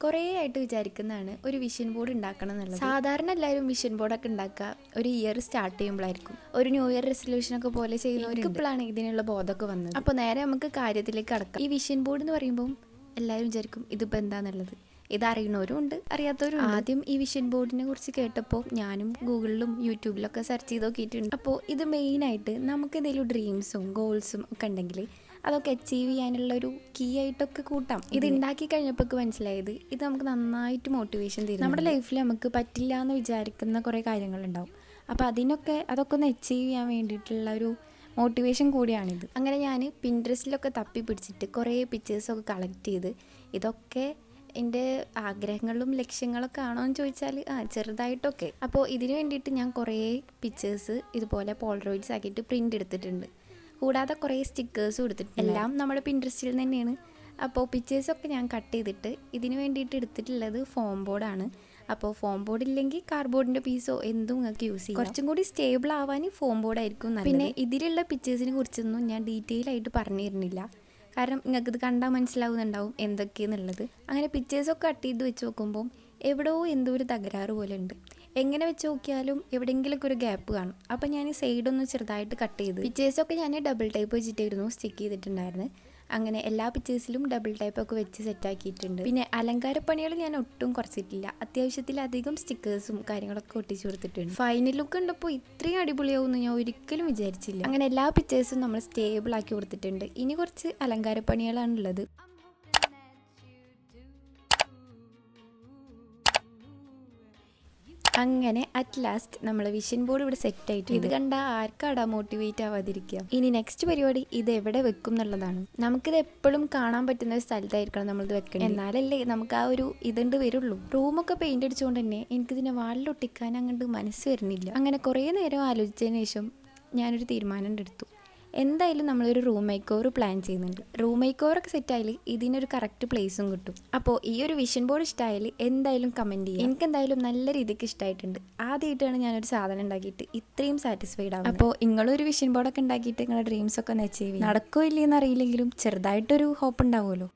കുറേ ആയിട്ട് വിചാരിക്കുന്നതാണ് ഒരു വിഷൻ ബോർഡ് ഉണ്ടാക്കണം എന്നുള്ളത്. സാധാരണ എല്ലാവരും വിഷൻ ബോർഡൊക്കെ ഉണ്ടാക്കുക ഒരു ഇയർ സ്റ്റാർട്ട് ചെയ്യുമ്പോഴായിരിക്കും. ഒരു ന്യൂ ഇയർ റെസൊല്യൂഷനൊക്കെ പോലെ ചെയ്യുന്നവർക്ക് ഇപ്പോഴാണ് ഇതിനുള്ള ബോധമൊക്കെ വന്നത്. അപ്പോൾ നേരെ നമുക്ക് കാര്യത്തിലേക്ക് കടക്കാം. ഈ വിഷൻ ബോർഡ് എന്ന് പറയുമ്പോൾ എല്ലാവരും വിചാരിക്കും ഇതിപ്പോൾ എന്താണെന്നുള്ളത്. ഇതറിയണവരും ഉണ്ട്, അറിയാത്തവരും. ആദ്യം ഈ വിഷൻ ബോർഡിനെ കുറിച്ച് കേട്ടപ്പോൾ ഞാനും ഗൂഗിളിലും യൂട്യൂബിലൊക്കെ സെർച്ച് ചെയ്ത് നോക്കിയിട്ടുണ്ട്. അപ്പോൾ ഇത് മെയിനായിട്ട് നമുക്ക് എന്തെങ്കിലും ഡ്രീംസും ഗോൾസും ഒക്കെ ഉണ്ടെങ്കിൽ അതൊക്കെ അച്ചീവ് ചെയ്യാനുള്ളൊരു കീ ആയിട്ടൊക്കെ കൂട്ടാം. ഇത് ഉണ്ടാക്കി കഴിഞ്ഞപ്പോൾ മനസ്സിലായത് ഇത് നമുക്ക് നന്നായിട്ട് മോട്ടിവേഷൻ തരും. നമ്മുടെ ലൈഫിൽ നമുക്ക് പറ്റില്ല എന്ന് വിചാരിക്കുന്ന കുറേ കാര്യങ്ങളുണ്ടാവും. അപ്പോൾ അതൊക്കെ ഒന്ന് അച്ചീവ് ചെയ്യാൻ വേണ്ടിയിട്ടുള്ള ഒരു മോട്ടിവേഷൻ കൂടിയാണിത്. അങ്ങനെ ഞാൻ പിൻട്രസ്റ്റിലൊക്കെ തപ്പി പിടിച്ചിട്ട് കുറേ പിക്ചേഴ്സൊക്കെ കളക്ട് ചെയ്ത് ഇതൊക്കെ എൻ്റെ ആഗ്രഹങ്ങളും ലക്ഷ്യങ്ങളൊക്കെ ആണോ എന്ന് ചോദിച്ചാൽ ചെറുതായിട്ടൊക്കെ. അപ്പോൾ ഇതിന് വേണ്ടിയിട്ട് ഞാൻ കുറേ പിക്ചേഴ്സ് ഇതുപോലെ പോളറോയിഡ്സ് ആക്കിയിട്ട് പ്രിൻ്റ് എടുത്തിട്ടുണ്ട്. കൂടാതെ കുറേ സ്റ്റിക്കേഴ്സും എടുത്തിട്ടുണ്ട്. എല്ലാം നമ്മുടെ പിൻട്രസ്റ്റിൽ തന്നെയാണ്. അപ്പോൾ പിക്ചേഴ്സൊക്കെ ഞാൻ കട്ട് ചെയ്തിട്ട് ഇതിന് വേണ്ടിയിട്ട് എടുത്തിട്ടുള്ളത് ഫോം ബോർഡാണ്. അപ്പോൾ ഫോം ബോർഡ് ഇല്ലെങ്കിൽ കാർഡ്ബോർഡിൻ്റെ പീസോ എന്തും നിങ്ങൾക്ക് യൂസ് ചെയ്യാം. കുറച്ചും കൂടി സ്റ്റേബിൾ ആവാൻ ഫോം ബോർഡായിരിക്കും നല്ലത്. പിന്നെ ഇതിലുള്ള പിക്ചേഴ്സിനെ കുറിച്ചൊന്നും ഞാൻ ഡീറ്റെയിൽ ആയിട്ട് പറഞ്ഞു തരുന്നില്ല, കാരണം നിങ്ങൾക്ക് ഇത് കണ്ടാൽ മനസ്സിലാവുന്നുണ്ടാവും എന്തൊക്കെയാണെന്നുള്ളത്. അങ്ങനെ പിക്ചേഴ്സൊക്കെ കട്ട് ചെയ്ത് വെച്ച് നോക്കുമ്പോൾ എവിടെയോ എന്തോ ഒരു തകരാറ് പോലെ ഉണ്ട്. എങ്ങനെ വെച്ച് നോക്കിയാലും എവിടെയെങ്കിലുമൊക്കെ ഒരു ഗ്യാപ്പ് കാണും. അപ്പോൾ ഞാൻ സൈഡൊന്ന് ചെറുതായിട്ട് കട്ട് ചെയ്ത് പിക്ചേഴ്സൊക്കെ ഞാൻ ഡബിൾ ടൈപ്പ് വെച്ചിട്ടായിരുന്നു സ്റ്റിക്ക് ചെയ്തിട്ടുണ്ടായിരുന്നു. അങ്ങനെ എല്ലാ പിക്ചേഴ്സിലും ഡബിൾ ടൈപ്പൊക്കെ വെച്ച് സെറ്റാക്കിയിട്ടുണ്ട്. പിന്നെ അലങ്കാരപ്പണികൾ ഞാൻ ഒട്ടും കുറച്ചിട്ടില്ല. അത്യാവശ്യത്തിലധികം സ്റ്റിക്കേഴ്സും കാര്യങ്ങളൊക്കെ ഒട്ടിച്ചു കൊടുത്തിട്ടുണ്ട്. ഫൈനൽ ലുക്ക് കണ്ടപ്പോൾ ഇത്രയും അടിപൊളിയാവുമെന്ന് ഞാൻ ഒരിക്കലും വിചാരിച്ചില്ല. അങ്ങനെ എല്ലാ പിക്ചേഴ്സും നമ്മൾ സ്റ്റേബിൾ ആക്കി കൊടുത്തിട്ടുണ്ട്. ഇനി കുറച്ച് അലങ്കാരപ്പണികളാണുള്ളത്. അങ്ങനെ അറ്റ് ലാസ്റ്റ് നമ്മളെ വിഷൻ ബോർഡ് ഇവിടെ സെറ്റ് ആയിട്ട് ഇത് കണ്ടാൽ ആർക്കാടാ മോട്ടിവേറ്റ് ആവാതിരിക്കുക. ഇനി നെക്സ്റ്റ് പരിപാടി ഇത് എവിടെ വെക്കും എന്നുള്ളതാണ്. നമുക്കിത് എപ്പോഴും കാണാൻ പറ്റുന്ന ഒരു സ്ഥലത്തായിരിക്കണം നമ്മളിത് വെക്കണം. എന്നാലല്ലേ നമുക്ക് ആ ഒരു ഇതുണ്ട് വരുള്ളൂ. റൂമൊക്കെ പെയിന്റ് അടിച്ചുകൊണ്ട് തന്നെ എനിക്കിതിനെ വാളിലൊട്ടിക്കാൻ അങ്ങോട്ട് മനസ്സ് വരുന്നില്ല. അങ്ങനെ കുറേ നേരം ആലോചിച്ചതിന് ശേഷം ഞാനൊരു തീരുമാനം എടുത്തു. എന്തായാലും നമ്മളൊരു റൂം മേക്ക് ഓവർ പ്ലാൻ ചെയ്യുന്നുണ്ട്. റൂം മേക്ക് ഓവറൊക്കെ സെറ്റായാൽ ഇതിനൊരു കറക്റ്റ് പ്ലേസും കിട്ടും. അപ്പോൾ ഈ ഒരു വിഷൻ ബോർഡ് ഇഷ്ടമായാൽ എന്തായാലും കമൻറ്റ് ചെയ്യുക. എനിക്കെന്തായാലും നല്ല രീതിക്ക് ഇഷ്ടമായിട്ടുണ്ട്. ആദ്യമായിട്ടാണ് ഞാനൊരു സാധനം ഉണ്ടാക്കിയിട്ട് ഇത്രയും സാറ്റിസ്ഫൈഡ് ആവും. അപ്പോൾ നിങ്ങളൊരു വിഷൻ ബോർഡൊക്കെ ഉണ്ടാക്കിയിട്ട് നിങ്ങളുടെ ഡ്രീംസൊക്കെ ഒന്ന് അച്ചീവ് ചെയ്യും. നടക്കോ ഇല്ലയെന്ന് അറിയില്ലെങ്കിലും ചെറുതായിട്ടൊരു ഹോപ്പ് ഉണ്ടാവുമല്ലോ.